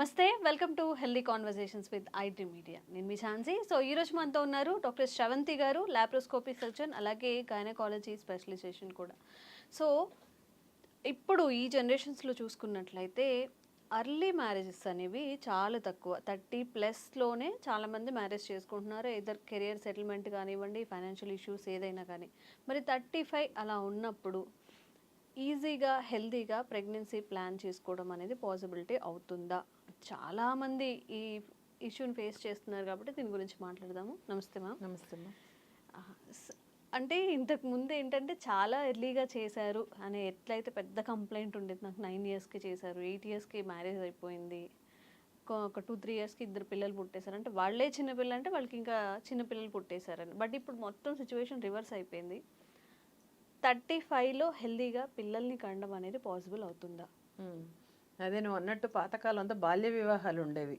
నమస్తే, welcome to healthy conversations with ఐడ్రీ media. నేను మీ Jhansi. So ఈ రోజు మనతో ఉన్నారు డాక్టర్ శ్రవంతి గారు, లాప్రోస్కోపీ సర్జన్, అలాగే గైనకాలజీ స్పెషలైజేషన్ కూడా. సో ఇప్పుడు ఈ జనరేషన్స్లో చూసుకున్నట్లయితే అర్లీ మ్యారేజెస్ అనేవి చాలా తక్కువ. 30+లోనే చాలామంది మ్యారేజ్ చేసుకుంటున్నారు. ఇద్దరు కెరియర్ సెటిల్మెంట్ కానివ్వండి, ఫైనాన్షియల్ ఇష్యూస్ ఏదైనా కానీ. మరి 35 అలా ఉన్నప్పుడు ఈజీగా హెల్తీగా ప్రెగ్నెన్సీ ప్లాన్ చేసుకోవడం అనేది పాసిబిలిటీ అవుతుందా? చాలామంది ఈ ఇష్యూని ఫేస్ చేస్తున్నారు కాబట్టి దీని గురించి మాట్లాడదాము. నమస్తే మ్యామ్. నమస్తే అమ్మా. అంటే ఇంతకు ముందు ఏంటంటే చాలా ఎర్లీగా చేశారు అనే ఎట్లయితే పెద్ద కంప్లైంట్ ఉండేది. నాకు 9 ఇయర్స్కి చేశారు, 8 ఇయర్స్కి మ్యారేజ్ అయిపోయింది, ఒక 2-3 ఇయర్స్కి ఇద్దరు పిల్లలు పుట్టేశారు, అంటే వాళ్ళే చిన్నపిల్లలు అంటే వాళ్ళకి ఇంకా చిన్నపిల్లలు పుట్టేశారని. బట్ ఇప్పుడు మొత్తం సిచ్యువేషన్ రివర్స్ అయిపోయింది. 35లో హెల్దీగా పిల్లల్ని కండం అనేది పాసిబుల్ అవుతుందా? అదే నువ్వు అన్నట్టు పాతకాలం అంతా బాల్య వివాహాలు ఉండేవి.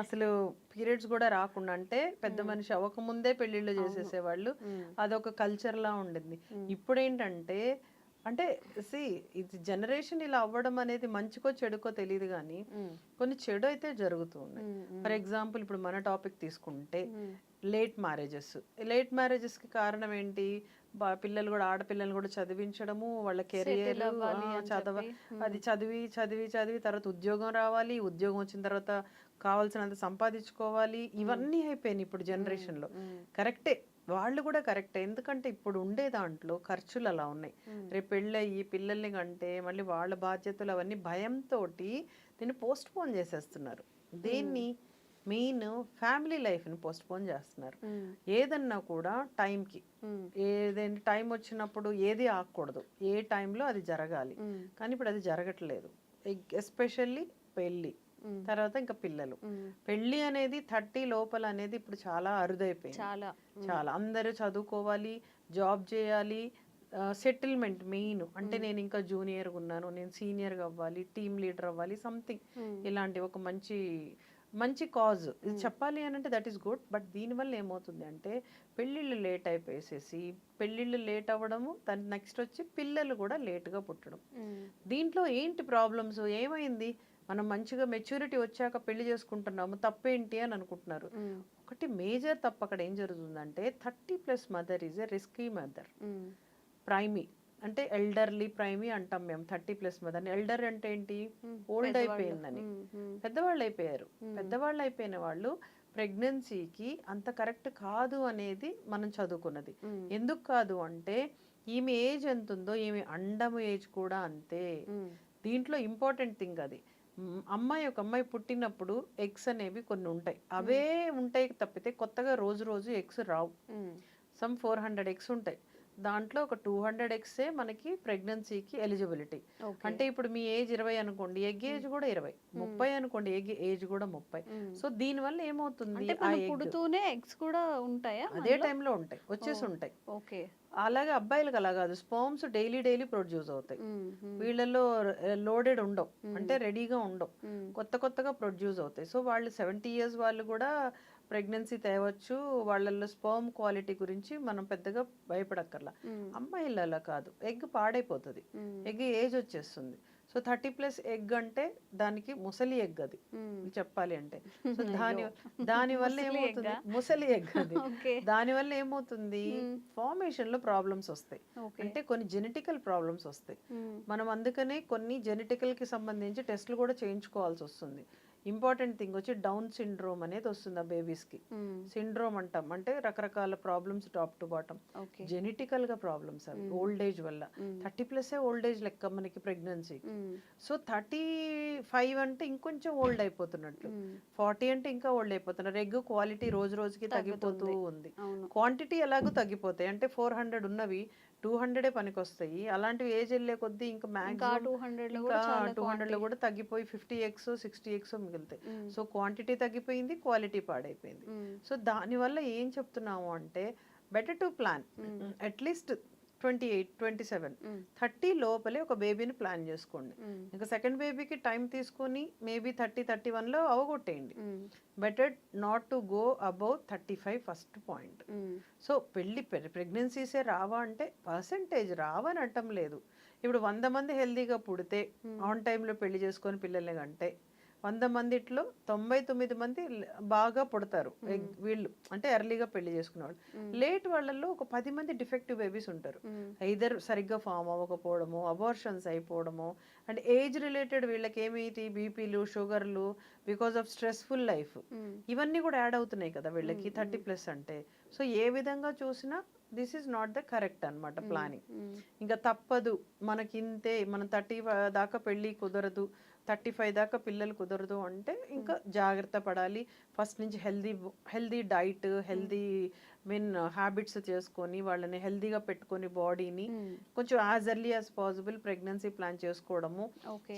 అసలు పీరియడ్స్ కూడా రాకుండా, అంటే పెద్ద మనిషి అవ్వకముందే పెళ్లిళ్ళు చేసేసేవాళ్ళు. అదొక కల్చర్ లా ఉండింది. ఇప్పుడు ఏంటంటే అంటే ఇది జనరేషన్ ఇలా అవ్వడం అనేది మంచికో చెడుకో తెలియదు, కానీ కొన్ని చెడు అయితే జరుగుతుంది. ఫర్ ఎగ్జాంపుల్ ఇప్పుడు మన టాపిక్ తీసుకుంటే లేట్ మ్యారేజెస్కి కారణం ఏంటి? పిల్లలు కూడా, ఆడపిల్లలు కూడా చదివించడము, వాళ్ళ కెరియర్ అది చదివి చదివి చదివి తర్వాత ఉద్యోగం రావాలి, ఉద్యోగం వచ్చిన తర్వాత కావాల్సినంత సంపాదించుకోవాలి, ఇవన్నీ అయిపోయినాయి ఇప్పుడు జనరేషన్లో. కరెక్టే, వాళ్ళు కూడా కరెక్టే. ఎందుకంటే ఇప్పుడు ఉండే దాంట్లో ఖర్చులు అలా ఉన్నాయి. రేపు పెళ్ళయ్యి పిల్లల్ని కంటే మళ్ళీ వాళ్ళ బాధ్యతలు అవన్నీ భయంతో దీన్ని పోస్ట్ పోన్ చేసేస్తున్నారు. దీన్ని మెయిన్ ఫ్యామిలీ లైఫ్ని పోస్ట్ పోన్ చేస్తున్నారు. ఏదన్నా కూడా టైంకి, ఏదైనా టైం వచ్చినప్పుడు ఏది ఆగకూడదు, ఏ టైంలో అది జరగాలి. కానీ ఇప్పుడు అది జరగట్లేదు. ఎస్పెషల్లీ పెళ్ళి తర్వాత ఇంకా పిల్లలు. పెళ్ళి అనేది 30 లోపల అనేది ఇప్పుడు చాలా అరుదైపోయింది. చాలా అందరూ చదువుకోవాలి, జాబ్ చేయాలి, సెటిల్మెంట్ మెయిన్. అంటే నేను ఇంకా జూనియర్గా ఉన్నాను, నేను సీనియర్గా అవ్వాలి, టీమ్ లీడర్ అవ్వాలి, సంథింగ్ ఇలాంటి ఒక మంచి కాజ్ ఇది చెప్పాలి అని అంటే దట్ ఈస్ గుడ్. బట్ దీనివల్ల ఏమవుతుంది అంటే పెళ్ళిళ్ళు లేట్ అయిపోయేసేసి, పెళ్ళిళ్ళు లేట్ అవ్వడము, దాని నెక్స్ట్ వచ్చి పిల్లలు కూడా లేట్గా పుట్టడం. దీంట్లో ఏంటి ప్రాబ్లమ్స్, ఏమైంది? మనం మంచిగా మెచ్యూరిటీ వచ్చాక పెళ్లి చేసుకుంటున్నాము, తప్పేంటి అని అనుకుంటున్నారు. ఒకటి మేజర్ తప్పు అక్కడ ఏం జరుగుతుందంటే 30+ mother is a risky mother. Primi అంటే ఎల్డర్లీ ప్రైమీ అంటాం మేము 30+ మదర్. ఎల్డర్ అంటే ఏంటి? ఓల్డ్ అయిపోయిందని, పెద్దవాళ్ళు అయిపోయారు. పెద్దవాళ్ళు అయిపోయిన వాళ్ళు ప్రెగ్నెన్సీకి అంత కరెక్ట్ కాదు అనేది మనం చదువుకున్నది. ఎందుకు కాదు అంటే ఈమె ఏజ్ ఎంత ఉందో ఈమె అండము ఏజ్ కూడా అంతే. దీంట్లో ఇంపార్టెంట్ థింగ్ అది. ఒక అమ్మాయి పుట్టినప్పుడు ఎగ్స్ అనేవి కొన్ని ఉంటాయి, అవే ఉంటాయి తప్పితే కొత్తగా రోజు ఎగ్స్ రావు. సమ్ 400 ఎగ్స్ ఉంటాయి, దాంట్లో ఒక 200 ఎగ్సే మనకి ప్రెగ్నెన్సీకి ఎలిజిబిలిటీ. అంటే ఇప్పుడు మీ ఏజ్ 20 అనుకోండి, ఎగ్ ఏజ్ కూడా 20. 30 అనుకోండి, ఎగ్ ఏజ్ కూడా 30. సో దీని వల్ల ఏమవుతుంది, పుడుతూనే ఎగ్స్ కూడా ఉంటాయా? అదే టైంలో ఉంటాయి, వచ్చేసి ఉంటాయి. ఓకే. అలాగే అబ్బాయిలకు అలా కాదు, స్పర్మ్స్ డైలీ ప్రొడ్యూస్ అవుతాయి. వీళ్ళలో లోడెడ్ ఉండవు, అంటే రెడీగా ఉండవు, కొత్తగా ప్రొడ్యూస్ అవుతాయి. సో వాళ్ళు 70 ఇయర్స్ వాళ్ళు కూడా ప్రెగ్నెన్సీ తేవచ్చు. వాళ్ళల్లో స్పర్మ్ క్వాలిటీ గురించి మనం పెద్దగా భయపడక్కర్లా. అమ్మాయిలు అలా కాదు, ఎగ్ పాడైపోతుంది, ఎగ్ ఏజ్ వచ్చేస్తుంది. సో 30+ ఎగ్ అంటే దానికి ముసలి ఎగ్ అది చెప్పాలి అంటే. సో దానివల్ల ఏమవుతుంది, ముసలి ఎగ్ అది. దానివల్ల ఏమవుతుంది, ఫార్మేషన్ లో ప్రాబ్లమ్స్ వస్తాయి, అంటే కొన్ని జెనెటికల్ ప్రాబ్లమ్స్ వస్తాయి. మనం అందుకనే కొన్ని జెనెటికల్ కి సంబంధించి టెస్ట్లు కూడా చేయించుకోవాల్సి వస్తుంది. ఇంపార్టెంట్ థింగ్ వచ్చి డౌన్ సిండ్రోమ్ అనేది వస్తుంది ఆ బేబీస్కి. సిండ్రోమ్ అంటాం, అంటే రకరకాల problems top to bottom genetical గా ప్రాబ్లమ్స్ అవి ఓల్డ్ ఏజ్ వల్ల. 30+ ఓల్డ్ ఏజ్ లెక్క మనకి ప్రెగ్నెన్సీ. సో 35 అంటే ఇంకొంచెం ఓల్డ్ అయిపోతున్నట్లు, 40 అంటే ఇంకా ఓల్డ్ అయిపోతున్నారు. ఎగ్ క్వాలిటీ రోజుకి తగ్గిపోతూ ఉంది, క్వాంటిటీ ఎలాగో తగ్గిపోతాయి. అంటే 400 ఉన్నవి 200 పనికి వస్తాయి. అలాంటివి ఏజ్ వెళ్ళే కొద్దీ ఇంకా మ్యాక్సిమం 200లో కూడా తగ్గిపోయి 50 ఎగ్స్ 60 ఎగ్స్ మిగులుతాయి. సో క్వాంటిటీ తగ్గిపోయింది, క్వాలిటీ పాడైపోయింది. సో దానివల్ల ఏం చెప్తున్నాము అంటే బెటర్ టు ప్లాన్ అట్లీస్ట్ 28, 27, 30 లోపలే ఒక బేబీని ప్లాన్ చేసుకోండి. ఇంకా సెకండ్ బేబీకి టైం తీసుకొని మేబీ 30, 31లో అవగొట్టేయండి. Better not to go above 35 first point. So ప్రెగ్నెన్సీసే రావా అంటే పర్సంటేజ్ రావని అంటం లేదు. ఇప్పుడు 100 మంది హెల్దీగా పుడితే ఆన్ టైంలో పెళ్లి చేసుకొని పిల్లల్ని కంటే 100 మందిట్లో 99 మంది బాగా పుడతారు. వీళ్ళు అంటే ఎర్లీగా పెళ్లి చేసుకునేవాళ్ళు. లేట్ వాళ్ళల్లో ఒక 10 మంది డిఫెక్టివ్ బేబీస్ ఉంటారు. ఐదర్ సరిగ్గా ఫామ్ అవ్వకపోవడము, అబార్షన్స్ అయిపోవడము, అండ్ ఏజ్ రిలేటెడ్ వీళ్ళకి ఏమిటి బీపీలు, షుగర్లు, బికాస్ ఆఫ్ స్ట్రెస్ఫుల్ లైఫ్, ఇవన్నీ కూడా యాడ్ అవుతున్నాయి కదా వీళ్ళకి 30+ అంటే. సో ఏ విధంగా చూసినా this is not the correct అనమాట ప్లానింగ్. ఇంకా తప్పదు మనకి ఇంతే, మనం 30 దాకా పెళ్ళి కుదరదు, 35 దాకా పిల్లలు కుదరదు అంటే ఇంకా జాగ్రత్త పడాలి. ఫస్ట్ నుంచి హెల్దీ డైట్, హెల్దీ హ్యాబిట్స్ చేసుకొని వాళ్ళని హెల్దీగా పెట్టుకొని బాడీని కొంచెం as early as possible pregnancy plan చేసుకోవడము.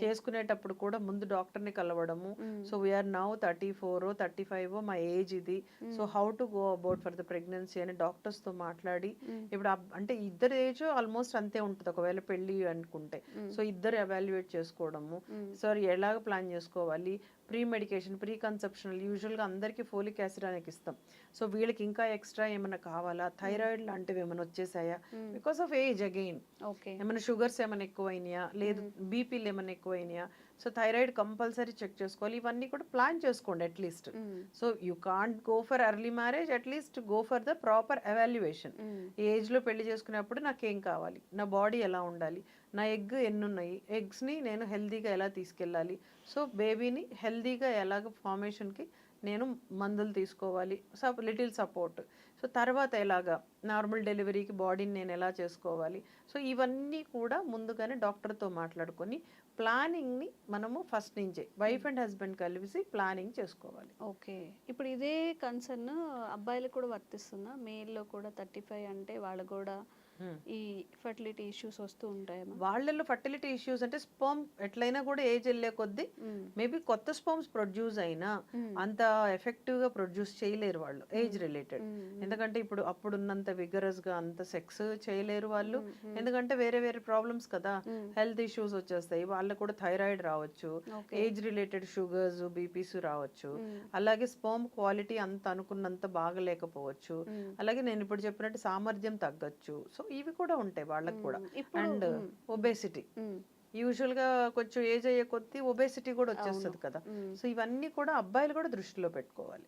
చేసుకునేటప్పుడు కూడా ముందు డాక్టర్ని కలవడము. సో వీఆర్ నౌ 34 35 మా ఏజ్ ఇది, so how to go about for the pregnancy అని డాక్టర్స్తో మాట్లాడి, ఇప్పుడు అంటే ఇద్దరు ఏజ్ ఆల్మోస్ట్ అంతే ఉంటుంది ఒకవేళ పెళ్ళి అనుకుంటే. సో ఇద్దరు ఎవాల్యుయేట్ చేసుకోవడము, సో ఎలాగ ప్లాన్ చేసుకోవాలి. ప్రీ మెడికేషన్, ప్రీ కన్సెప్షనల్, యూజువల్గా అందరికీ ఫోలిక్ యాసిడ్ అనేది ఇస్తాం. సో వీళ్ళకి ఇంకా ఎక్స్ట్రా ఏమైనా కావాలా, థైరాయిడ్ లాంటివి ఏమైనా వచ్చేసాయా బికాస్ ఆఫ్ ఏజ్ అగైన్, ఏమైనా షుగర్స్ ఏమైనా ఎక్కువైనాయా, లేదు బీపీలు ఏమైనా ఎక్కువైనాయా. సో థైరాయిడ్ కంపల్సరీ చెక్ చేసుకోవాలి. ఇవన్నీ కూడా ప్లాన్ చేసుకోండి at least. So you can't go for early marriage, at least go for the proper evaluation. ఈ ఏజ్లో పెళ్లి చేసుకునేప్పుడు నాకేం కావాలి, నా బాడీ ఎలా ఉండాలి, నా ఎగ్ ఎన్ని ఉన్నాయి, ఎగ్స్ని నేను హెల్దీగా ఎలా తీసుకెళ్ళాలి, సో బేబీని హెల్దీగా ఎలాగ ఫార్మేషన్కి నేను మందులు తీసుకోవాలి, లిటిల్ సపోర్ట్. సో తర్వాత ఎలాగా నార్మల్ డెలివరీకి బాడీని నేను ఎలా చేసుకోవాలి. సో ఇవన్నీ కూడా ముందుగానే డాక్టర్తో మాట్లాడుకొని ప్లానింగ్ని మనము ఫస్ట్ నుంచే వైఫ్ అండ్ హస్బెండ్ కలిసి ప్లానింగ్ చేసుకోవాలి. ఓకే, ఇప్పుడు ఇదే కన్సర్న్ అబ్బాయిలకు కూడా వర్తిస్తుందా? మేల్లో కూడా 35 అంటే వాళ్ళకు కూడా ఈ ఫర్టిలిటీ ఇష్యూస్ వస్తూ ఉంటాయమ్మా? వాళ్ళల్లో ఫర్టిలిటీ ఇష్యూస్ అంటే స్పర్మ్ ఎట్లయినా కూడా ఏజ్ వెళ్ళే కొద్దీ మేబీ కొత్త స్పర్మ్స్ ప్రొడ్యూస్ అయినా అంత ఎఫెక్టివ్గా ప్రొడ్యూస్ చేయలేరు వాళ్ళు ఏజ్ రిలేటెడ్. ఎందుకంటే ఇప్పుడు అప్పుడున్నంత విగరస్గా అంత సెక్స్ చేయలేరు వాళ్ళు, ఎందుకంటే వేరే వేరే ప్రాబ్లమ్స్ కదా, హెల్త్ ఇష్యూస్ వచ్చేస్తాయి. వాళ్ళకు కూడా థైరాయిడ్ రావచ్చు, ఏజ్ రిలేటెడ్ షుగర్స్, బీపీస్ రావచ్చు, అలాగే స్పర్మ్ క్వాలిటీ అంత అనుకున్నంత బాగలేకపోవచ్చు, అలాగే నేను ఇప్పుడు చెప్పినట్టు సామర్థ్యం తగ్గచ్చు. సో ఇవి కూడా ఉంటాయి వాళ్ళకి కూడా. అండ్ ఒబేసిటీ, యూజువల్ గా కొంచెం ఏజ్ అయ్యే కొద్దీ ఒబేసిటీ కూడా వచ్చేస్తుంది కదా. సో ఇవన్నీ కూడా అబ్బాయిలు కూడా దృష్టిలో పెట్టుకోవాలి.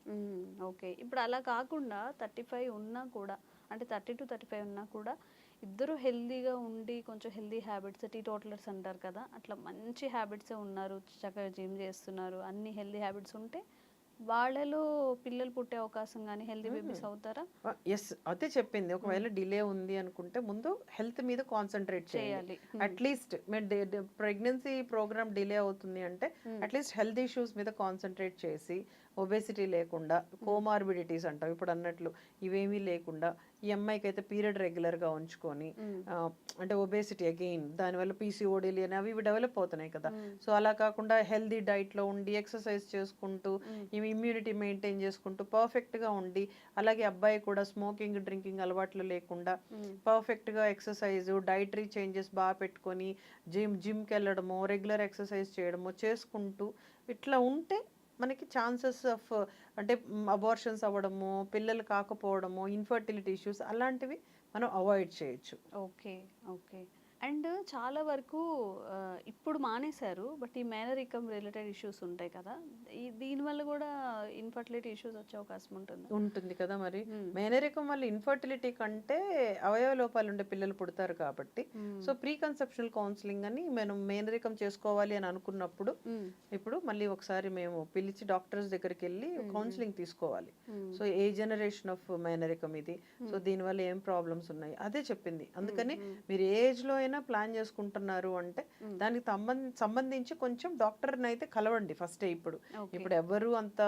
ఓకే, ఇప్పుడు అలా కాకుండా 35 ఉన్నా కూడా, అంటే 30 to 35 ఉన్నా కూడా ఇద్దరు హెల్దీగా ఉండి కొంచెం హెల్దీ హ్యాబిట్స్, టీటోటలర్స్ అంటారు కదా, అట్లా మంచి హ్యాబిట్సే ఉన్నారు, చక్కగా జిమ్ చేస్తున్నారు, అన్ని హెల్దీ హ్యాబిట్స్ ఉంటే వాళ్ళలో పిల్లలు పుట్టే అవకాశం కానీ హెల్దీ బేబీస్ అవుతారా? ఎస్, అదే చెప్పింది. ఒకవేళ డిలే ఉంది అనుకుంటే ముందు హెల్త్ మీద కాన్సన్ట్రేట్ చేయాలి. అట్లీస్ట్ ప్రెగ్నెన్సీ ప్రోగ్రామ్ డిలే అవుతుంది అంటే అట్లీస్ట్ హెల్త్ ఇష్యూస్ మీద కాన్సన్ట్రేట్ చేసి, ఒబేసిటీ లేకుండా, కోమార్బిడిటీస్ అంటాం ఇప్పుడు అన్నట్లు ఇవేమీ లేకుండా, ఈ అమ్మాయికి అయితే పీరియడ్ రెగ్యులర్గా ఉంచుకొని, అంటే ఒబేసిటీ అగైన్ దానివల్ల పీసీఓడీలు అని అవి డెవలప్ అవుతున్నాయి కదా. సో అలా కాకుండా హెల్దీ డైట్లో ఉండి, ఎక్సర్సైజ్ చేసుకుంటూ, ఇమ్యూనిటీ మెయింటైన్ చేసుకుంటూ పర్ఫెక్ట్గా ఉండి, అలాగే అబ్బాయి కూడా స్మోకింగ్ డ్రింకింగ్ అలవాట్లు లేకుండా పర్ఫెక్ట్గా ఎక్సర్సైజ్, డైటరీ చేంజెస్ బాగా పెట్టుకొని జిమ్కి వెళ్ళడము, రెగ్యులర్ ఎక్సర్సైజ్ చేయడము చేసుకుంటూ ఇట్లా ఉంటే మనకి ఛాన్సెస్ ఆఫ్ అంటే అబార్షన్స్ అవ్వడము, పిల్లలు కాకపోవడము, ఇన్ఫర్టిలిటీ ఇష్యూస్ అలాంటివి మనం అవాయిడ్ చేయొచ్చు. Okay okay. అండ్ చాలా వరకు ఇప్పుడు మానేశారు, బట్ ఈ మేనరికం రిలేటెడ్ ఇష్యూస్ ఉంటాయి కదా, దీనివల్ల కూడా ఇన్ఫర్టిలిటీ ఇష్యూస్ వచ్చే అవకాశం ఉంటుంది కదా. మరి మేనరికం వల్ల ఇన్ఫర్టిలిటీ కంటే అవయవ లోపాలు ఉండే పిల్లలు పుడతారు కాబట్టి, సో ప్రీ కన్సెప్షనల్ కౌన్సిలింగ్ అని మనం మేనరికం చేసుకోవాలి అని అనుకున్నప్పుడు ఇప్పుడు మళ్ళీ ఒకసారి మేము పిలిచి డాక్టర్స్ దగ్గరికి వెళ్ళి కౌన్సిలింగ్ తీసుకోవాలి. సో ఏ జనరేషన్ ఆఫ్ మేనరికం ఇది, సో దీనివల్ల ఏం ప్రాబ్లమ్స్ ఉన్నాయి అదే చెప్పింది. అందుకని మీరు ఏజ్ లో ప్లాన్ చేసుకుంటున్నారు అంటే దానికి సంబంధించి కొంచెం డాక్టర్ని అయితే కలవండి ఫస్ట్. ఇప్పుడు ఎవరు అంత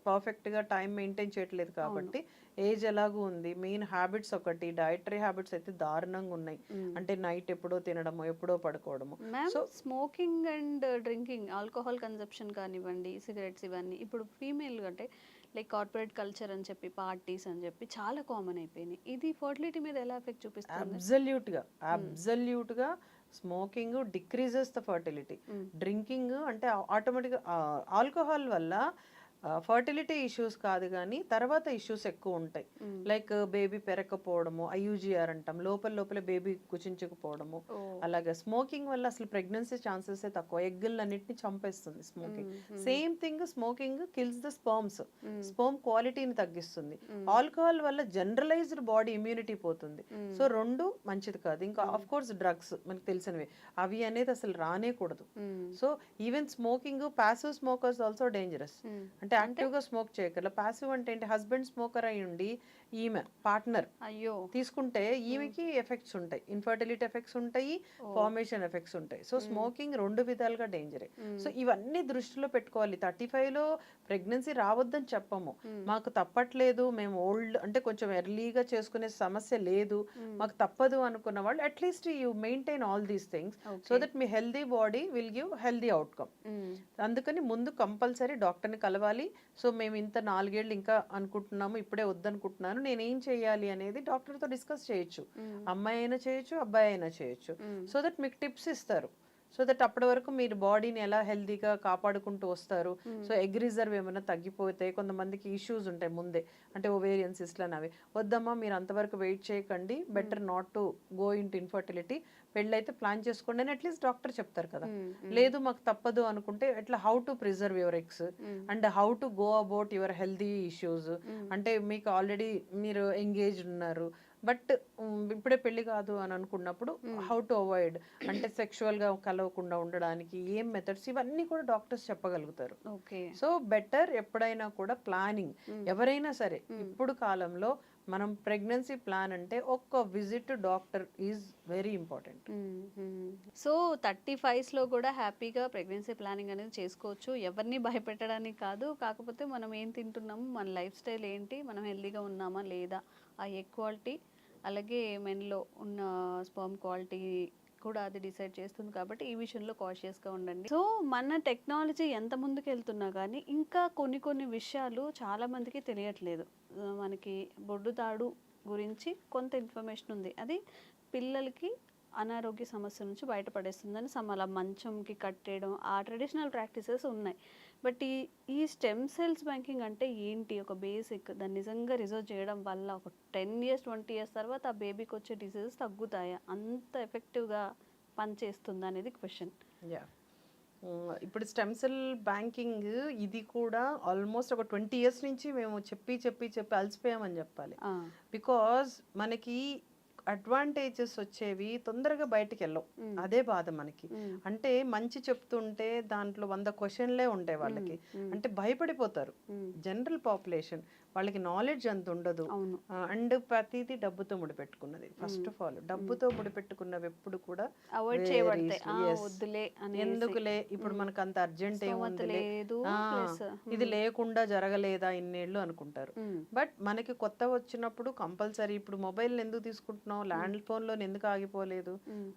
పర్ఫెక్ట్ గా టైం మెయింటైన్ చేయట్లేదు కాబట్టి ఏజ్ ఎలాగూ ఉంది, మెయిన్ హ్యాబిట్స్ ఒకటి, డైటరీ హ్యాబిట్స్ అయితే దారుణంగా ఉన్నాయి. అంటే నైట్ ఎప్పుడో తినడము, ఎప్పుడో పడుకోవడము. So smoking and drinking, alcohol consumption కానివ్వండి, సిగరెట్స్, ఇవన్నీ ఇప్పుడు ఫీమేల్ అంటే లైక్ కార్పొరేట్ కల్చర్ అని చెప్పి, పార్టీస్ అని చెప్పి చాలా కామన్ అయిపోయినాయి. ఇది ఫర్టిలిటీ మీద ఎలా ఎఫెక్ట్ చూపిస్తుంది? అబ్సల్యూట్గా smoking decreases the fertility. Drinking అంటే ఆటోమేటిక్గా, ఆల్కహాల్ వల్ల ఫర్టిలిటీ ఇష్యూస్ కాదు కానీ తర్వాత ఇష్యూస్ ఎక్కువ ఉంటాయి. లైక్ బేబీ పెరగకపోవడము, ఐయూజీఆర్ అంటాం, లోపల లోపల బేబీ కుచించకపోవడము. అలాగే స్మోకింగ్ వల్ల అసలు ప్రెగ్నెన్సీ ఛాన్సెస్ తక్కువ, ఎగ్గులన్నిటిని చంపేస్తుంది smoking. Same thing smoking kills the sperms, sperm క్వాలిటీని తగ్గిస్తుంది. ఆల్కహాల్ వల్ల జనరలైజ్డ్ బాడీ ఇమ్యూనిటీ పోతుంది. సో రెండు మంచిది కాదు. ఇంకా ఆఫ్ కోర్స్ డ్రగ్స్ మనకు తెలిసినవి, అవి అనేది అసలు రానేకూడదు. So even smoking, passive smokers also dangerous. అంటే యాక్టివ్ గా స్మోక్ చేయగల. ప్యాసివ్ అంటే ఏంటి, హస్బెండ్ స్మోకర్ అయి ఉండి ఈమె పార్ట్నర్ అయ్యో తీసుకుంటే ఈమెకి ఎఫెక్ట్స్ ఉంటాయి, ఇన్ఫర్టిలిటీ ఎఫెక్ట్స్ ఉంటాయి, ఫార్మేషన్ ఎఫెక్ట్స్ ఉంటాయి. సో స్మోకింగ్ రెండు విధాలుగా డేంజరే. సో ఇవన్నీ దృష్టిలో పెట్టుకోవాలి. 35లో ప్రెగ్నెన్సీ రావద్దని చెప్పము, మాకు తప్పట్లేదు, మేము ఓల్డ్ అంటే కొంచెం ఎర్లీగా చేసుకునే సమస్య లేదు, మాకు తప్పదు అనుకున్న వాళ్ళు at least you maintain all these things so that me healthy body will give healthy outcome. అందుకని ముందు కంపల్సరీ డాక్టర్ని కలవాలి. సో మేము ఇంత 4 ఏళ్ళు ఇంకా అనుకుంటున్నాము, ఇప్పుడే వద్దనుకుంటున్నాను, నేనేం చేయాలి అనేది డాక్టర్తో డిస్కస్ చేయొచ్చు. అమ్మాయి అయినా చేయొచ్చు, అబ్బాయి అయినా చేయొచ్చు. సో దట్ మీకు టిప్స్ ఇస్తారు. సో దట్ అప్పటి వరకు మీరు బాడీని ఎలా హెల్దీగా కాపాడుకుంటూ వస్తారు. సో ఎగ్ రిజర్వ్ ఏమైనా తగ్గిపోతే కొంతమందికి ఇష్యూస్ ఉంటాయి ముందే, అంటే ఓవేరియన్ సిస్ట్లు అనేవి. వద్దమ్మా మీరు అంతవరకు వెయిట్ చేయకండి, better not to go in to infertility, పెళ్ళైతే ప్లాన్ చేసుకోండి అని అట్లీస్ట్ డాక్టర్ చెప్తారు కదా. లేదు మాకు తప్పదు అనుకుంటే ఎట్లా how to preserve your eggs and how to go about your healthy issues. అంటే మీకు ఆల్రెడీ మీరు ఎంగేజ్డ్ ఉన్నారు బట్ ఇప్పుడే పెళ్లి కాదు అని అనుకున్నప్పుడు హౌ టు అవాయిడ్, అంటే సెక్షువల్ గా కలవకుండా ఉండడానికి ఏం మెథడ్స్, ఇవన్నీ కూడా డాక్టర్స్ చెప్పగలుగుతారు. సో బెటర్ ఎప్పుడైనా కూడా ప్లానింగ్, ఎవరైనా సరే ఇప్పుడు కాలంలో మనం ప్రెగ్నెన్సీ ప్లాన్ అంటే ఒక్క visit doctor is very important. So 35లో కూడా హ్యాపీగా ప్రెగ్నెన్సీ ప్లానింగ్ అనేది చేసుకోవచ్చు, ఎవరిని భయపెట్టడానికి కాదు. కాకపోతే మనం ఏం తింటున్నాము, మన లైఫ్ స్టైల్ ఏంటి, మనం హెల్దీగా ఉన్నామా లేదా, ఆ ఎగ్ క్వాలిటీ అలాగే మెన్లో ఉన్న స్పర్మ్ క్వాలిటీ కూడా అది డిసైడ్ చేస్తుంది. కాబట్టి ఈ విషయంలో కాషియస్గా ఉండండి. సో మన టెక్నాలజీ ఎంత ముందుకు వెళ్తున్నా కానీ ఇంకా కొన్ని విషయాలు చాలామందికి తెలియట్లేదు. మనకి బొడ్డు తాడు గురించి కొంత ఇన్ఫర్మేషన్ ఉంది, అది పిల్లలకి అనారోగ్య సమస్య నుంచి బయటపడేస్తుందని అలా మంచంకి కట్టేయడం, ఆ ట్రెడిషనల్ ప్రాక్టీసెస్ ఉన్నాయి. బట్ ఈ స్టెమ్ సెల్స్ బ్యాంకింగ్ అంటే ఏంటి, ఒక బేసిక్, దాన్ని నిజంగా రిజర్వ్ చేయడం వల్ల ఒక 10 years 20 years తర్వాత ఆ బేబీకి వచ్చే డిసీజెస్ తగ్గుతాయా, అంత ఎఫెక్టివ్గా పనిచేస్తుందా అనేది క్వశ్చన్. ఇప్పుడు స్టెమ్ సెల్ బ్యాంకింగ్ ఇది కూడా ఆల్మోస్ట్ ఒక 20 years నుంచి మేము చెప్పి అలసిపోయామని చెప్పాలి. బికాజ్ మనకి అడ్వాంటేజెస్ వచ్చేవి తొందరగా బయటికి వెళ్ళవు, అదే బాధ మనకి. అంటే మంచి చెప్తుంటే దాంట్లో 100 క్వశ్చన్లే ఉంటాయి వాళ్ళకి, అంటే భయపడిపోతారు జనరల్ పాపులేషన్. వాళ్ళకి నాలెడ్జ్ అంత ఉండదు. అండ్ ప్రతిదీ డబ్బుతో ముడిపెట్టుకున్నది. ఫస్ట్ ఆఫ్ ఆల్ డబ్బుతో ముడిపెట్టుకున్నవి ఎప్పుడు కూడా ఎందుకులే, ఇప్పుడు మనకు అంత అర్జెంట్ ఏముంది, ఇది లేకుండా జరగలేదా ఇన్నేళ్ళు అనుకుంటారు. బట్ మనకి కొత్త వచ్చినప్పుడు కంపల్సరీ, ఇప్పుడు మొబైల్ ఎందుకు తీసుకుంటున్నాం, ల్యాండ్ ఫోన్ లో ఎందుకు ఆగిపోలేదు,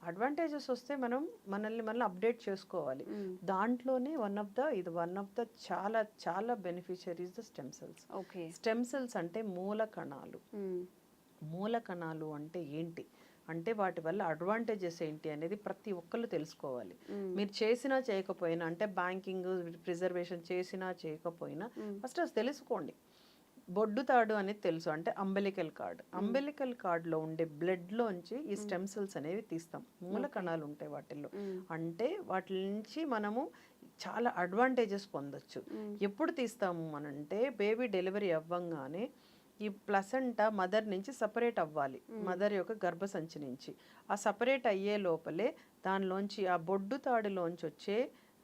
అడ్వాంటేజెస్ వస్తే మనం మనల్ని అప్డేట్ చేసుకోవాలి. దాంట్లోనే వన్ ఆఫ్ ద చాలా చాలా beneficiaries the stem cells. Stem cells అంటే మూల కణాలు. మూల కణాలు అంటే ఏంటి అంటే వాటి వల్ల అడ్వాంటేజెస్ ఏంటి అనేది ప్రతి ఒక్కళ్ళు తెలుసుకోవాలి. మీరు చేసినా చేయకపోయినా, అంటే బ్యాంకింగ్ ప్రిజర్వేషన్ చేసినా చేయకపోయినా ఫస్ట్ అది తెలుసుకోండి. బొడ్డు తాడు అనేది తెలుసు, అంటే అంబెలికల్ కార్డ్లో ఉండే బ్లడ్లోంచి ఈ స్టెమ్ సెల్స్ అనేవి తీస్తాం. మూల కణాలు ఉంటాయి వాటిల్లో, అంటే వాటి నుంచి మనము చాలా అడ్వాంటేజెస్ పొందొచ్చు. ఎప్పుడు తీస్తాము అనంటే బేబీ డెలివరీ అవ్వంగానే ఈ ప్లసెంటా మదర్ నుంచి సపరేట్ అవ్వాలి, మదర్ యొక్క గర్భసంచి నుంచి. ఆ సపరేట్ అయ్యే లోపలే దానిలోంచి ఆ బొడ్డు తాడులోంచి వచ్చే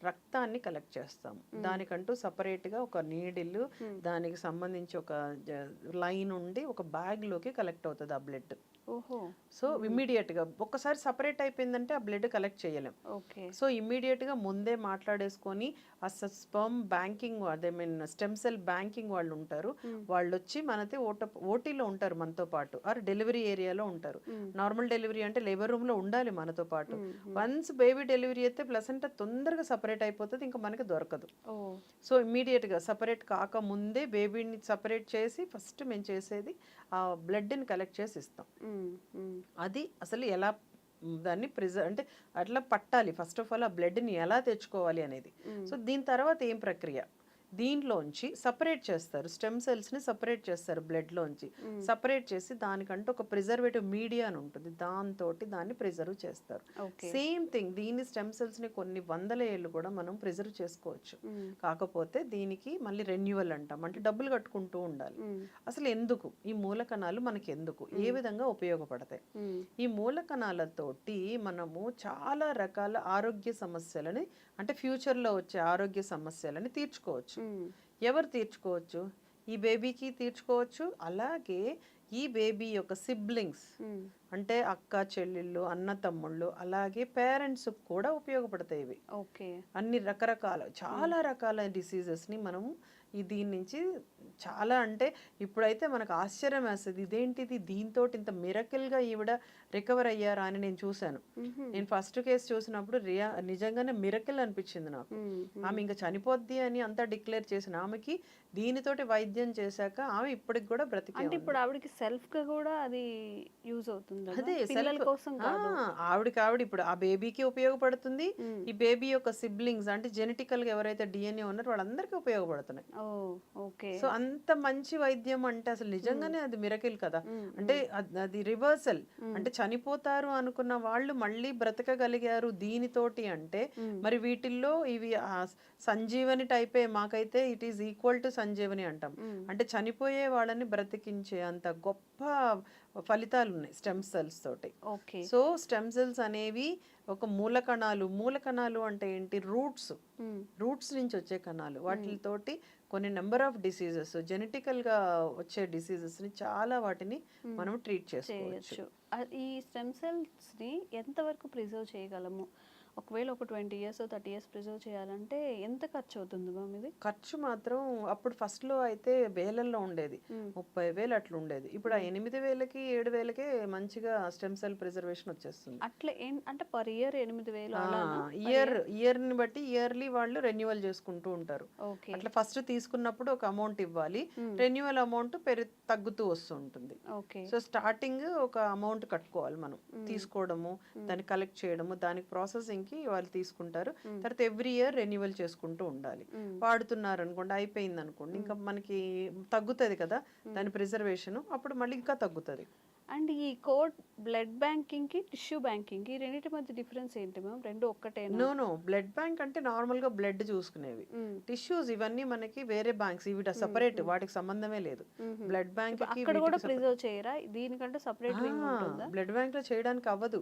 రక్తాన్ని కలెక్ట్ చేస్తాము. దానికంటూ సపరేట్గా ఒక నీడిల్, దానికి సంబంధించి ఒక లైన్ ఉండి ఒక బ్యాగ్లోకి కలెక్ట్ అవుతుంది ఆ బ్లడ్. సో ఇమ్మీడియట్గా ఒక్కసారి సపరేట్ అయిపోయిందంటే ఆ బ్లడ్ కలెక్ట్ చేయలేం. సో ఇమ్మీడియట్గా ముందే మాట్లాడేసుకొని ఆ స్పర్మ్ బ్యాంకింగ్, అదే మీన్ స్టెమ్ సెల్ బ్యాంకింగ్ వాళ్ళు ఉంటారు, వాళ్ళు వచ్చి మనతో ఓటీలో ఉంటారు మనతో పాటు, ఆర్ డెలివరీ ఏరియాలో ఉంటారు. నార్మల్ డెలివరీ అంటే లేబర్ రూమ్లో ఉండాలి మనతో పాటు. వన్స్ బేబీ డెలివరీ అయితే ప్లసెంటా తొందరగా సపరేట్ అయిపోతుంది, ఇంకా మనకి దొరకదు. సో ఇమ్మీడియట్గా సపరేట్ కాక ముందే బేబీని సపరేట్ చేసి ఫస్ట్ మేము చేసేది ఆ బ్లడ్ని కలెక్ట్ చేసి ఇస్తాం. అది అసలు ఎలా దాన్ని అంటే అట్లా పట్టాలి, ఫస్ట్ ఆఫ్ ఆల్ ఆ బ్లడ్ని ఎలా తెచ్చుకోవాలి అనేది. సో దీని తర్వాత ఏం ప్రక్రియ, దీంట్లోంచి సపరేట్ చేస్తారు, స్టెమ్ సెల్స్ని సపరేట్ చేస్తారు బ్లడ్లోంచి. సపరేట్ చేసి దానికంటే ఒక ప్రిజర్వేటివ్ మీడియా అని ఉంటుంది, దాంతో దాన్ని ప్రిజర్వ్ చేస్తారు. సేమ్ థింగ్ దీని స్టెమ్ సెల్స్ని కొన్ని వందల ఏళ్ళు కూడా మనం ప్రిజర్వ్ చేసుకోవచ్చు. కాకపోతే దీనికి మళ్ళీ రెన్యువల్ అంటాం, అంటే డబ్బులు కట్టుకుంటూ ఉండాలి. అసలు ఎందుకు ఈ మూలకణాలు మనకి ఎందుకు, ఏ విధంగా ఉపయోగపడతాయి? ఈ మూలకణాలతోటి మనము చాలా రకాల ఆరోగ్య సమస్యలని, అంటే ఫ్యూచర్లో వచ్చే ఆరోగ్య సమస్యలని తీర్చుకోవచ్చు. ఎవరు తీర్చుకోవచ్చు? ఈ బేబీకి తీర్చుకోవచ్చు, అలాగే ఈ బేబీ యొక్క సిబ్లింగ్స్, అంటే అక్క చెల్లెళ్ళు, అన్న తమ్ముళ్ళు, అలాగే పేరెంట్స్ కూడా ఉపయోగపడతాయి ఇవి. అన్ని రకరకాల చాలా రకాల డిసీజెస్ని మనము దీని నుంచి చాలా, అంటే ఇప్పుడైతే మనకు ఆశ్చర్యం వేస్తుంది, ఇదేంటిది దీంతో ఇంత మిరకిల్గా ఈవిడ రికవర్ అయ్యారా అని నేను చూశాను. నేను ఫస్ట్ కేసు చూసినప్పుడు నిజంగానే మిరకిల్ అనిపించింది నాకు. ఆమె ఇంకా చనిపోద్ది అని అంతా డిక్లేర్ చేసిన ఆమెకి దీనితోటి వైద్యం చేశాక ఆమె ఇప్పటికి కూడా బ్రతికే. అంటే ఇప్పుడు ఆవిడకి సెల్ఫ్ గా కూడా అది యూజ్ అవుతుంది, అదే పిల్లల కోసం కాదు. ఆవిడ ఇప్పుడు ఆ బేబీకి ఉపయోగపడుతుంది, ఈ బేబీ యొక్క సిబ్లింగ్స్ అంటే జెనెటికల్ గా ఎవరైతే డిఎన్ఏ ఉన్నారో వాళ్ళందరికీ ఉపయోగపడుతున్నాయి. సో అంత మంచి వైద్యం అంటే అసలు నిజంగానే అది మిరకిల్ కదా. అంటే అది రివర్సల్, అంటే చనిపోతారు అనుకున్న వాళ్ళు మళ్ళీ బ్రతకగలిగారు దీనితోటి. అంటే మరి వీటిల్లో ఇవి సంజీవని టైపే, మాకైతే it is equal to Sanjeevani అంటాం. అంటే చనిపోయే వాళ్ళని బ్రతికించే అంత గొప్ప ఫలితాలు ఉన్నాయి స్టెమ్ సెల్స్ తోటి. సో స్టెమ్ సెల్స్ అనేవి ఒక మూలకణాలు అంటే ఏంటి? రూట్స్ నుంచి వచ్చే కణాలు. వాటితోటి కొన్ని నెంబర్ ఆఫ్ డిసీజెస్, జెనెటికల్గా వచ్చే డిసీజెస్ని చాలా వాటిని మనం ట్రీట్ చేసుకోవచ్చు. ఈ స్టెమ్ సెల్స్ని ఎంతవరకు ప్రిజర్వ్ చేయగలము? ఒకవేళ ఒక 20 years 30 years ప్రిజర్వ్ చేయాలంటే ఎంత ఖర్చు అవుతుంది మ్యామ్ ఇది? ఖర్చు మాత్రం అప్పుడు ఫస్ట్లో అయితే వేలల్లో ఉండేది, 30,000 అట్లా ఉండేది. ఇప్పుడు ఆ 8,000కి 7,000కే మంచిగా స్టెమ్ సెల్ ప్రిజర్వేషన్ వచ్చేస్తుంది. అట్లా అంటే పర్ ఇయర్ 8,000 ఇయర్ని బట్టి ఇయర్లీ వాళ్ళు రెన్యువల్ చేసుకుంటూ ఉంటారు. అట్లా ఫస్ట్ తీసుకున్నప్పుడు ఒక అమౌంట్ ఇవ్వాలి, రెన్యువల్ అమౌంట్ తగ్గుతూ వస్తూ ఉంటుంది. సో స్టార్టింగ్ ఒక అమౌంట్ కట్టుకోవాలి మనం, తీసుకోవడము, దాన్ని కలెక్ట్ చేయడము, దానికి ప్రాసెసింగ్ వాళ్ళు తీసుకుంటారు. తర్వాత ఎవ్రీ ఇయర్ రెన్యువల్ చేసుకుంటూ ఉండాలి. వాడుతున్నారు అనుకోండి, అయిపోయింది అనుకోండి, ఇంకా మనకి తగ్గుతుంది కదా దాని ప్రిజర్వేషన్, అప్పుడు మళ్ళీ ఇంకా తగ్గుతుంది. అండ్ ఈ కోడ్ బ్లడ్ బ్యాంకింగ్ కి టిష్యూ బ్యాంకింగ్ కి రెండింటి మధ్య డిఫరెన్స్ ఏంటి మ్యామ్? రెండు ఒక్కటేనా? నో బ్లడ్ బ్యాంక్ అంటే నార్మల్ గా బ్లడ్ చూసుకునేవి. టిష్యూస్ ఇవన్నీ మనకి వేరే బ్యాంక్స్, ఇవి సెపరేట్, వాటికి సంబంధమే లేదు. బ్లడ్ బ్యాంక్ అక్కడ కూడా ప్రిజర్వ్ చేయరా? దీనికంటే సెపరేట్ వింగ్ ఉంటుందా? బ్లడ్ బ్యాంక్ లో చేయడానికి అవ్వదు.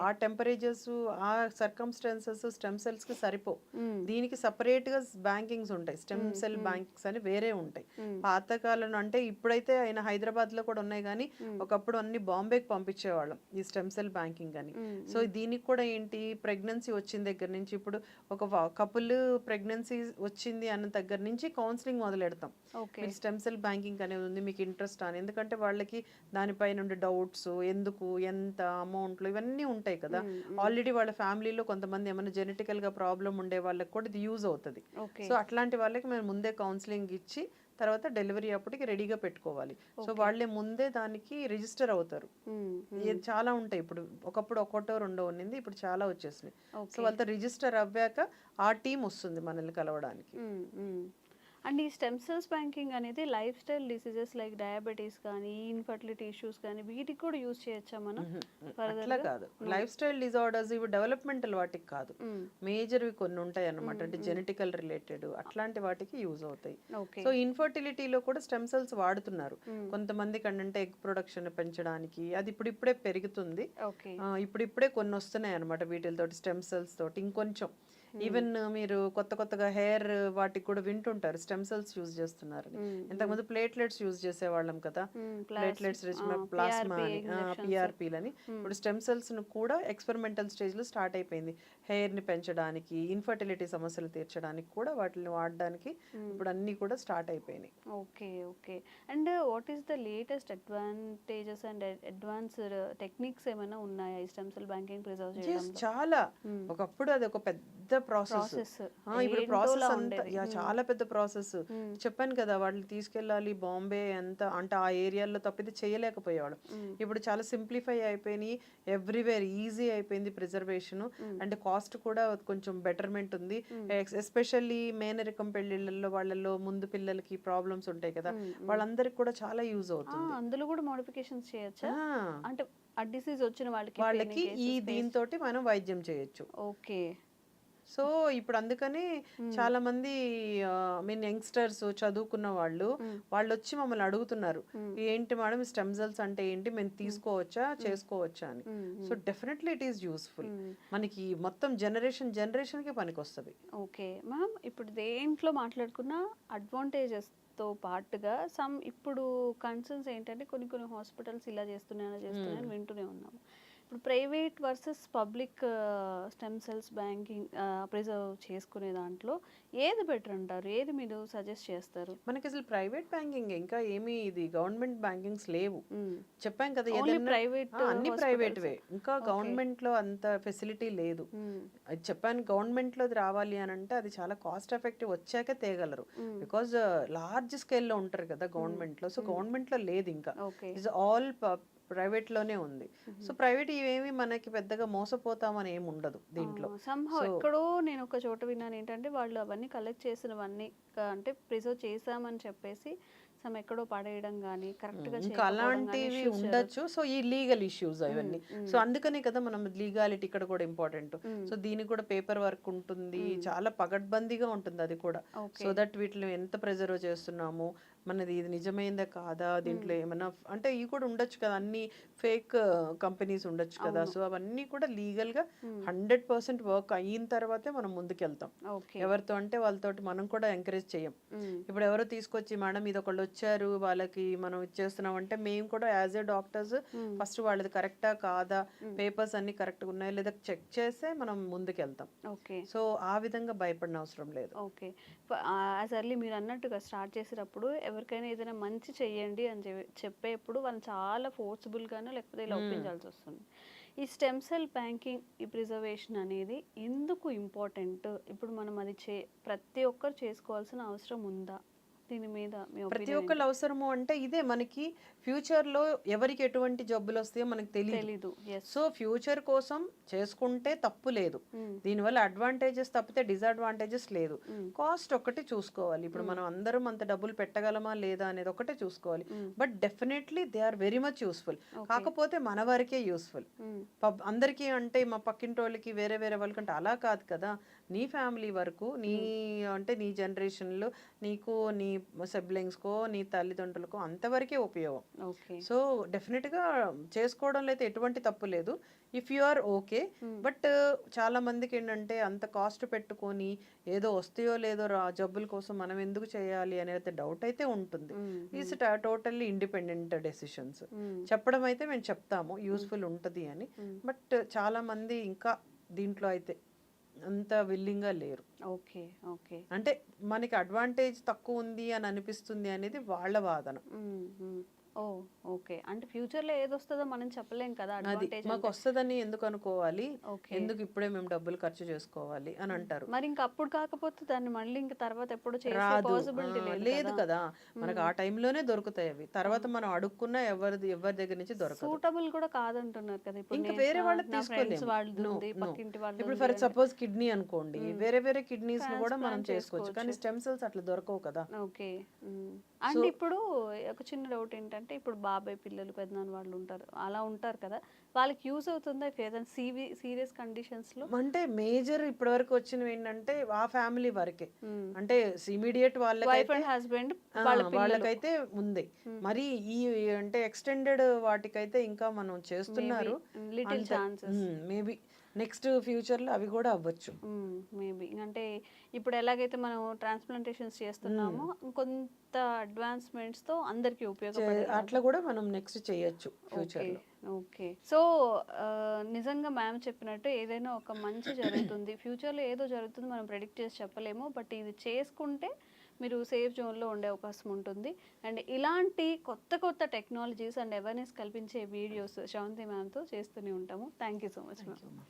ఆ టెంపరేచర్స్, ఆ సర్కమ్స్టాన్సెస్ స్టెమ్ సెల్స్ కి సరిపో. దీనికి సపరేట్ గా బ్యాంకింగ్స్ ఉంటాయి, స్టెమ్ సెల్ బ్యాంకింగ్స్ అని వేరే ఉంటాయి. పాతకాలం అంటే ఇప్పుడైతే ఆయన హైదరాబాద్ లో కూడా ఉన్నాయి, కానీ ఒకప్పుడు అన్ని బాంబేకి పంపించేవాళ్ళం ఈ స్టెమ్ సెల్ బ్యాంకింగ్ అని. సో దీనికి కూడా ఏంటి, ప్రెగ్నెన్సీ వచ్చిన దగ్గర నుంచి, ఇప్పుడు ఒక కపుల్ ప్రెగ్నెన్సీ వచ్చింది అన్న దగ్గర నుంచి కౌన్సిలింగ్ మొదలెడతాం. మీకు స్టెమ్ సెల్ బ్యాంకింగ్ అనేది ఉంది, మీకు ఇంట్రెస్ట్ అని. ఎందుకంటే వాళ్ళకి దానిపై నుండి డౌట్స్, ఎందుకు, ఎంత అమౌంట్లు, ఇవన్నీ ఉంటాయి కదా. ఆల్రెడీ వాళ్ళ ఫ్యామిలీలో కొంతమంది ఏమైనా జెనెటికల్ గా ప్రాబ్లం ఉండే వాళ్ళకి కూడా ఇది యూజ్ అవుతుంది. సో అట్లాంటి వాళ్ళకి మేము ముందే కౌన్సిలింగ్ ఇచ్చి తర్వాత డెలివరీ అప్పటికి రెడీగా పెట్టుకోవాలి. సో వాళ్ళే ముందే దానికి రిజిస్టర్ అవుతారు. చాలా ఉంటాయి, ఇప్పుడు ఒకప్పుడు ఒకటో రెండో ఉన్నింది, ఇప్పుడు చాలా వచ్చేసినాయి. సో వాళ్ళతో రిజిస్టర్ అవ్వాక ఆ టీం వస్తుంది మనల్ని కలవడానికి. అండ్ ఈ స్టెమ్ సెల్స్ బ్యాంకింగ్ అనేది life style diseases like diabetes కానీ, ఇన్ఫర్టిలిటీ ఇష్యూస్ కానీ, వీటికి కూడా యూజ్ చేయొచ్చా మనం? అట్లా కాదు, లైఫ్ స్టైల్ డిజార్డర్స్ ఇవి డెవలప్మెంటల్ వాటికి కాదు, మేజర్వి కొన్ని ఉంటాయి అన్నమాట, అంటే జెనెటికల్ రిలేటెడ్ అట్లాంటి వాటికి యూజ్ అవుతాయి. సో ఇన్ఫర్టిలిటీలో కూడా స్టెమ్ సెల్స్ వాడుతున్నారు కొంతమందికి, అంటే ఎగ్ ప్రొడక్షన్ పెంచడానికి. అది ఇప్పుడిప్పుడే పెరుగుతుంది, ఇప్పుడిప్పుడే కొన్ని వస్తున్నాయి అనమాట వీటితో, స్టెమ్ సెల్స్ తోటి. ఇంకొంచెం ఈవెన్ మీరు కొత్తగా హెయిర్ వాటికి కూడా వింటుంటారు స్టెమ్ సెల్స్ యూజ్ చేస్తున్నారు. ఇంతకుముందు ప్లేట్లెట్స్ యూజ్ చేసేవాళ్ళం కదా, ప్లేట్లెట్స్, ప్లాస్మా అని, పిఆర్పీలని. ఇప్పుడు స్టెమ్ సెల్స్ ను కూడా ఎక్స్పెరిమెంటల్ స్టేజ్ లో స్టార్ట్ అయిపోయింది. హెయిర్ ని పెంచడానికి, ఇన్ఫర్టిలిటీ సమస్యలు తీర్చడానికి కూడా వాటిని వాడడానికి ఇప్పుడు అన్ని కూడా స్టార్ట్ అయిపోయినాయి. Okay. And what is the latest advantages and advanced techniques ఏమైనా ఉన్నాయా ఈ స్టెమ్ సెల్ బ్యాంకింగ్ ప్రిజర్వ్ చేయడం? చాలా. ఒకప్పుడు అది ఒక పెద్ద ప్రాసెస్. ప్రాసెస్ ఇప్పుడు ప్రాసెస్ అంతా చాలా పెద్ద ప్రాసెస్. చెప్పాను కదా, వాళ్ళు తీసుకెళ్ళాలి బాంబే ఎంత అంటే ఆ ఏరియాలో తప్పితే చేయలేకపోయేవాడు. ఇప్పుడు చాలా సింప్లిఫై అయిపోయినాయి, ఎవ్రీవేర్ ఈజీ అయిపోయింది ప్రిజర్వేషన్, అండ్ కాస్ట్ కూడా కొంచెం బెటర్మెంట్ ఉంది. ఎస్పెషల్లీ మేనరికం పెళ్లిళ్ళల్లో వాళ్ళలో ముందు పిల్లలకి ప్రాబ్లమ్స్ ఉంటాయి కదా, వాళ్ళందరికి కూడా చాలా యూజ్ అవుతుంది. అందులో కూడా మోడిఫికేషన్స్ చేయొచ్చా? అంటే ఆ డిసీజ్ వచ్చిన వాళ్ళకి ఈ దీంతోటి మనం వైద్యం చేయొచ్చు. ఓకే. సో ఇప్పుడు అందుకని చాలా మంది మీన్ యంగ్స్టర్స్ చదువుకున్న వాళ్ళు వచ్చి మమ్మల్ని అడుగుతున్నారు, ఏంటి మేడం స్టెమ్ సెల్స్ అంటే ఏంటి, మేము తీసుకోవచ్చా చేసుకోవచ్చా అని. So definitely it is useful, మనకి మొత్తం జనరేషన్ కి పనికి వస్తుంది. ఓకే మ్యామ్, ఇప్పుడు దేంట్లో మాట్లాడుకున్న అడ్వాంటేజెస్తో పాటుగా ఇప్పుడు కన్సర్న్స్ ఏంటంటే కొన్ని హాస్పిటల్స్ ఇలా చేస్తున్నాయని వింటూనే ఉన్నాము. ఇప్పుడు private versus public stem cells banking preserve చేసుకునే దాంట్లో ఏది బెటర్ అంటారు? ఏది మీరు సజెస్ట్ చేస్తారు? మనకి అసలు ప్రైవేట్ బ్యాంకింగ్ ఇంకా ఏమీ ఇది గవర్నమెంట్ బ్యాంకింగ్స్ లేవు. చెప్పాం కదా, అన్ని ప్రైవేట్వే, ఇంకా గవర్నమెంట్ లో అంత ఫెసిలిటీ లేదు. అది చెప్పాను, గవర్నమెంట్ లో రావాలి అని అంటే అది చాలా కాస్ట్ ఎఫెక్టివ్, వచ్చాక తేగలరు. బికాజ్ లార్జ్ స్కేల్లో ఉంటారు కదా గవర్నమెంట్ లో. సో గవర్నమెంట్ లో లేదు, ఇంకా ఇట్స్ ఆల్ ప్రైవేట్ లోనే ఉంది. సో ప్రైవేట్ ఇవేమి మనకి పెద్దగా మోసపోతామని ఏమి ఉండదు దీంట్లో. ఎక్కడో నేను ఒక చోట విన్నాను ఏంటంటే, వాళ్ళు అవన్నీ కలెక్ట్ చేసినవన్నీ అంటే ప్రిజర్వ్ చేసామని చెప్పేసి ఎక్కడో పడేయడం కానీ కరెక్ట్ గా ఇంకా అలాంటివి ఉండొచ్చు. సో ఈ లీగల్ ఇష్యూస్ అవన్నీ. సో అందుకనే కదా మనం లీగాలిటీ ఇక్కడ కూడా ఇంపార్టెంట్. సో దీనికి కూడా పేపర్ వర్క్ ఉంటుంది, చాలా పగడ్బందీగా ఉంటుంది అది కూడా. సో దట్ వీటిని ఎంత ప్రిజర్వ్ చేస్తున్నాము, మనది ఇది నిజమైందా కాదా, దీంట్లో ఏమన్నా అంటే ఇవి కూడా ఉండొచ్చు కదా, అన్ని ఫేక్ కంపెనీస్ ఉండొచ్చు కదా. సో అవన్నీ కూడా లీగల్ గా 100% వర్క్ అయిన తర్వాతే మనం ముందుకెళ్తాం. ఎవరితో అంటే వాళ్ళతోటి మనం కూడా ఎంకరేజ్ చేయం. ఇప్పుడు ఎవరో తీసుకొచ్చి మేడం ఇది ఒకళ్ళు వచ్చారు వాళ్ళకి మనం ఇచ్చేస్తున్నాం అంటే, మేము కూడా యాజ్ ఏ డాక్టర్స్ ఫస్ట్ వాళ్ళది కరెక్టా కాదా, పేపర్స్ అన్ని కరెక్ట్ గా ఉన్నాయా లేదా చెక్ చేసే మనం ముందుకెళ్తాం. సో ఆ విధంగా భయపడిన అవసరం లేదు. ఓకే, యాజ్ ఎర్లీ మీరు అన్నట్టుగా స్టార్ట్ చేసేటప్పుడు ఎవరికైనా ఏదైనా మంచి చెయ్యండి అని చెప్పేప్పుడు వాళ్ళు చాలా ఫోర్స్ఫుల్ గాను లేకపోతే ఇలా ఒప్పించాల్సి వస్తుంది. ఈ స్టెమ్ సెల్ బ్యాంకింగ్, ఈ ప్రిజర్వేషన్ అనేది ఎందుకు ఇంపార్టెంట్? ఇప్పుడు మనం అది ప్రతి ఒక్కరు చేసుకోవాల్సిన అవసరం ఉందా? దీని మీద ప్రతి ఒక్కరు అవసరము అంటే ఇదే, మనకి ఫ్యూచర్ లో ఎవరికి ఎటువంటి జబ్బులు వస్తాయో మనకు తెలియదు. సో ఫ్యూచర్ కోసం చేసుకుంటే తప్పు లేదు, దీనివల్ల అడ్వాంటేజెస్ తప్పితే డిసడ్వాంటేజెస్ లేదు. కాస్ట్ ఒకటి చూసుకోవాలి, ఇప్పుడు మనం అందరం అంత డబ్బులు పెట్టగలమా లేదా అనేది ఒకటే చూసుకోవాలి. But definitely they are very much useful. కాకపోతే మన వరకే యూస్ఫుల్, అందరికీ అంటే మా పక్కింటి వాళ్ళకి వేరే వేరే వాళ్ళకంటే అలా కాదు కదా. నీ ఫ్యామిలీ వరకు, నీ అంటే నీ జనరేషన్లో నీకు, నీ సిబ్లింగ్స్కో, నీ తల్లిదండ్రులకో అంతవరకే ఉపయోగం. సో డెఫినెట్గా చేసుకోవడంలో అయితే ఎటువంటి తప్పు లేదు, if you are okay. But చాలా మందికి ఏంటంటే అంత కాస్ట్ పెట్టుకొని ఏదో వస్తాయో లేదో జబ్బుల కోసం మనం ఎందుకు చేయాలి అనేది డౌట్ అయితే ఉంటుంది. Is totally independent decisions. చెప్పడం అయితే మేము చెప్తాము యూస్ఫుల్ ఉంటుంది అని, బట్ చాలా మంది ఇంకా దీంట్లో అయితే అంత విల్లింగ్గా లేరు. ఓకే ఓకే, అంటే మనకి అడ్వాంటేజ్ తక్కువ ఉంది అని అనిపిస్తుంది అనేది వాళ్ళ వాదన. ఓకే, అంటే ఫ్యూచర్ లో ఏది వస్తుందో మనం చెప్పలేం కదా. అది మాకు వస్తుందని ఎందుకు అనుకోవాలి, ఎందుకు ఇప్పుడే మేము డబ్బులు ఖర్చు చేసుకోవాలి అని అంటారు. మరి ఇంకా అప్పుడు కాకపోతే దాన్ని మళ్ళీ ఇంకా తర్వాత ఎప్పుడు లేదు కదా, మనకు ఆ టైంలోనే దొరుకుతాయి అవి. తర్వాత మనం అడుక్కున్నా ఎవరి దగ్గర నుంచి దొరకదు. సూటబుల్ కూడా కాదంటున్నారు కదా. ఇంకా వేరే వాళ్ళు తీసుకోలేము. ఇప్పుడు ఫర్ సపోజ్ కిడ్నీ అనుకోండి, వేరే వేరే కిడ్నీస్ కూడా మనం చేసుకోవచ్చు, కానీ స్టెమ్ సెల్స్ అట్లా దొరకవు కదా. ఓకే, అండ్ ఇప్పుడు ఒక చిన్న డౌట్ ఏంటంటే, ఇప్పుడు బాబాయ్ పిల్లలు పెద్దనాన్న వాళ్ళు ఉంటారు, అలా ఉంటారు కదా, వాళ్ళకి యూజ్ అవుతుందా ఏదైనా సీరియస్ కండిషన్స్ లో? అంటే మేజర్ ఇప్పటి వరకు వచ్చినవి ఏంటంటే ఆ ఫ్యామిలీ వరకే, అంటే ఇమీడియట్ వాళ్ళకి హస్బెండ్ వాళ్ళకైతే ఉంది. మరి ఈ అంటే ఎక్స్టెండెడ్ వాటికైతే ఇంకా మనం చేస్తున్నారు, మేబీ నెక్స్ట్ ఫ్యూచర్ లో అవి కూడా అవ్వచ్చు మేబీ. అంటే ఇప్పుడు ఎలాగైతే మనం ట్రాన్స్ప్లాంటేషన్స్ చేస్తున్నామో కొంత అడ్వాన్స్మెంట్స్ తో అందరికి ఉపయోగపడే అట్లా కూడా మనం నెక్స్ట్ చేయొచ్చు ఫ్యూచర్ లో. ఓకే, సో నిజంగా మ్యామ్ చెప్పినట్టు ఏదైనా ఒక మంచి జరుగుతుంది ఫ్యూచర్లో, ఏదో జరుగుతుంది మనం ప్రెడిక్ట్ చేసి చెప్పలేము. బట్ ఇది చేసుకుంటే మీరు సేఫ్ జోన్లో ఉండే అవకాశం ఉంటుంది. అండ్ ఇలాంటి కొత్త టెక్నాలజీస్ అండ్ అవేర్నెస్ కల్పించే వీడియోస్ శ్రవంతి మ్యామ్తో చేస్తూనే ఉంటాము. Thank you so much ma'am.